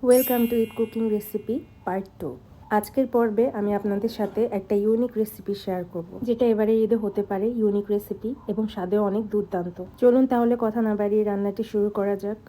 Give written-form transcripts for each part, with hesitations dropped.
Welcome to it cooking recipe part 2। আজকের পর্বে আমি আপনাদের সাথে একটা ইউনিক রেসিপি শেয়ার করব, যেটা এবারে ঈদে হতে পারে ইউনিক রেসিপি এবং স্বাদেও অনেক দুর্দান্ত। চলুন তাহলে কথা না বাড়িয়ে রান্নাটি শুরু করা যাক।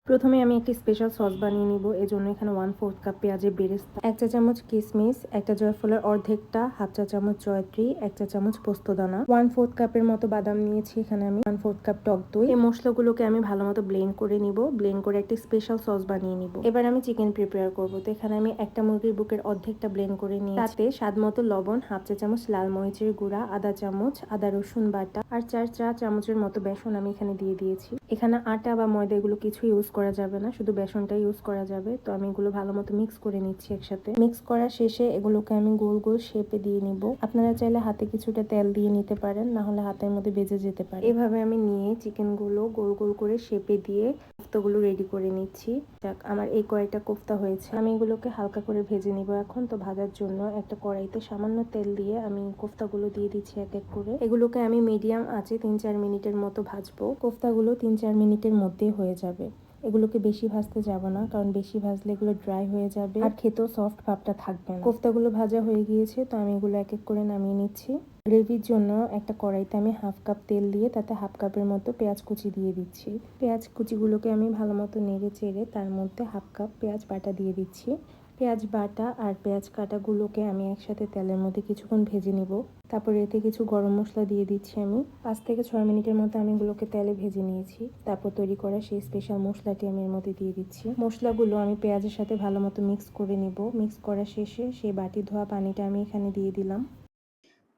প্রথমে আমি একটি স্পেশাল সস বানিয়ে নিব। এজন্য এখানে 1/4 কাপ পেঁয়াজের বেরেস্তা, 1 চা চামচ কিশমিশ, একটা জয়ফলের অর্ধেকটা, 1/2 চা চামচ জয়ত্রী, 1 চা চামচ পোস্তদানা, 1/4 কাপের মতো বাদাম নিয়েছি এখানে আমি, 1/4 কাপ টক দই। এই মশলাগুলোকে আমি ভালো মতো ব্লেন্ড করে নিব। ব্লেন্ড করে একটি স্পেশাল সস বানিয়ে নিব। এবার আমি চিকেন প্রিপেয়ার করব। তো এখানে আমি একটা মুরগির বুকের অর্ধেকটা ব্লেন্ড করে নিয়েছি। তাতে স্বাদ মতো লবণ, 1/2 চা চামচ লাল মরিচের গুঁড়া, আদা চামচ আদা রসুন বাটা আর 4 চা চামচের মতো বেসন আমি এখানে দিয়ে দিয়েছি। এখানে আটা বা ময়দা এগুলো কিছু ইউজ করা যাবে না, শুধু বেসনটাই ইউজ করা যাবে। তো আমি এগুলো ভালো মতো মিক্স করে নিচ্ছি একসাথে। মিক্স করা শেষে এগুলোকে আমি গোল গোল শেপে দিয়ে নিব। আপনারা চাইলে হাতে কিছুটা তেল দিয়ে নিতে পারেন, না হলে হাতের মধ্যে বেজে যেতে পারে। এভাবে আমি নিয়ে চিকেনগুলো গোল গোল করে শেপে দিয়ে কোফতাগুলো রেডি করে নিচ্ছি। যাক, আমার এই কয়েকটা কোফতা হয়েছে। আমি এগুলোকে হালকা করে ভেজে নিব এখন। তো ভাজার জন্য একটা কড়াইতে সামান্য তেল দিয়ে আমি কোফতাগুলো দিয়ে দিচ্ছি এক এক করে। এগুলোকে আমি মিডিয়াম আঁচে 3-4 মিনিটের মতো ভাজবো। কোফতাগুলো 3-4 মিনিটের মধ্যেই হয়ে যাবে। এগুলোকে বেশি ভাজতে যাব না, কারণ বেশি ভাজলে এগুলো ড্রাই হয়ে যাবে আর খেতেও সফট ভাবটা থাকবে না। কোফতাগুলো ভাজা হয়ে গিয়েছে, তো আমি এগুলো এক এক করে নামিয়ে নিচ্ছি। গ্রেভির জন্য একটা কড়াইতে আমি 1/2 কাপ তেল দিয়ে তাতে 1/2 কাপের মতো পেঁয়াজ কুচি দিয়ে দিচ্ছি। পেঁয়াজ কুচিগুলোকে আমি ভালো মতো নেড়ে চেড়ে তার মধ্যে 1/2 কাপ পেঁয়াজ বাটা দিয়ে দিচ্ছি। পেঁয়াজ বাটা আর পেঁয়াজ কাটাগুলোকে আমি একসাথে তেলের মধ্যে কিছুক্ষণ ভেজে নিব। তারপরে এতে কিছু গরম মশলা দিয়ে দিচ্ছি আমি। 5 থেকে 6 মিনিটের মতো আমি এগুলোকে তেলে ভেজে নিয়েছি। তারপর তৈরি করা সেই স্পেশাল মশলাটি আমি এর মধ্যে দিয়ে দিচ্ছি। মশলাগুলো আমি পেঁয়াজের সাথে ভালো মতো মিক্স করে নিব। মিক্স করা শেষে সেই বাটি ধোয়া পানিটা আমি এখানে দিয়ে দিলাম।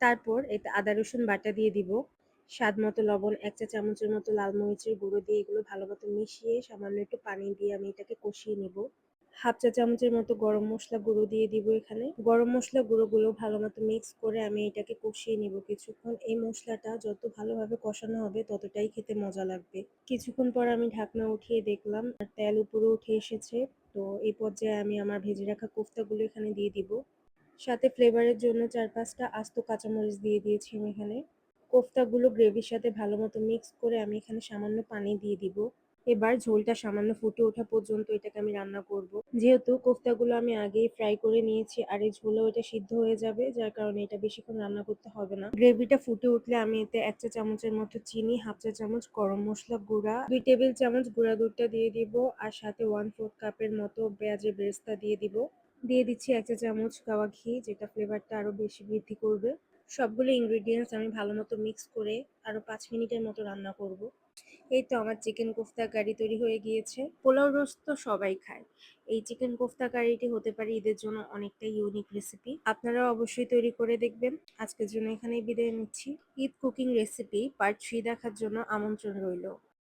তারপর এতে আদা রসুন বাটা দিয়ে দিব, স্বাদ মতো লবণ, 1 চা চামচের মতো লাল মরিচের গুঁড়ো দিয়ে এগুলো ভালো মতো মিশিয়ে সামান্য একটু পানি দিয়ে আমি এটাকে কষিয়ে নিব। 1/2 চা চামচের মতো গরম মশলা গুঁড়ো দিয়ে দিব এখানে। গরম মশলা গুঁড়োগুলো ভালো মতো মিক্স করে আমি এটাকে কষিয়ে নিব কিছুক্ষণ। এই মশলাটা যত ভালোভাবে কষানো হবে ততটাই খেতে মজা লাগবে। কিছুক্ষণ পর আমি ঢাকনা উঠিয়ে দেখলাম আর তেল উপরে উঠে এসেছে। তো এই পর্যায়ে আমি আমার ভেজে রাখা কোফতাগুলো এখানে দিয়ে দিব। সাথে ফ্লেভারের জন্য 4-5টা আস্ত কাঁচামরিচ দিয়ে দিয়েছি আমি এখানে। কোফতাগুলো গ্রেভির সাথে ভালো মতো মিক্স করে আমি এখানে সামান্য পানি দিয়ে দিব। এবার ঝোলটা সামান্য ফুটে ওঠা পর্যন্ত এটাকে আমি রান্না করব। যেহেতু কোফতাগুলো আমি আগেই ফ্রাই করে নিয়েছি আর এই ঝোলেও এটা সিদ্ধ হয়ে যাবে, যার কারণে এটা বেশিক্ষণ রান্না করতে হবে না। গ্রেভিটা ফুটে উঠলে আমি এতে 1 চা চামচের মতো চিনি, 1/2 চা চামচ গরম মশলা গুঁড়া, 2 টেবিল চামচ গুঁড়া দুধটা দিয়ে দিব আর সাথে 1/4 কাপের মতো পেঁয়াজের বেরেস্তা দিয়ে দিব। দিয়ে দিচ্ছি 1 চা চামচ গাওয়া ঘি, যেটা ফ্লেভারটা আরো বেশি বৃদ্ধি করবে। সবগুলো ইনগ্রেডিয়েন্টস আমি ভালো মতো মিক্স করে আরো 5 মিনিটের মতো রান্না করব। এই তো আমার চিকেন কোফতা কারি তৈরি হয়ে গিয়েছে। পোলাও রোস্ট তো সবাই খায়, এই চিকেন কোফতা কারিটি হতে পারে ঈদের জন্য অনেকটা ইউনিক রেসিপি। আপনারা অবশ্যই তৈরি করে দেখবেন। আজকের জন্য এখানেই বিদায় নিচ্ছি। ঈদ কুকিং রেসিপি পার্ট 3 দেখার জন্য আমন্ত্রণ রইল।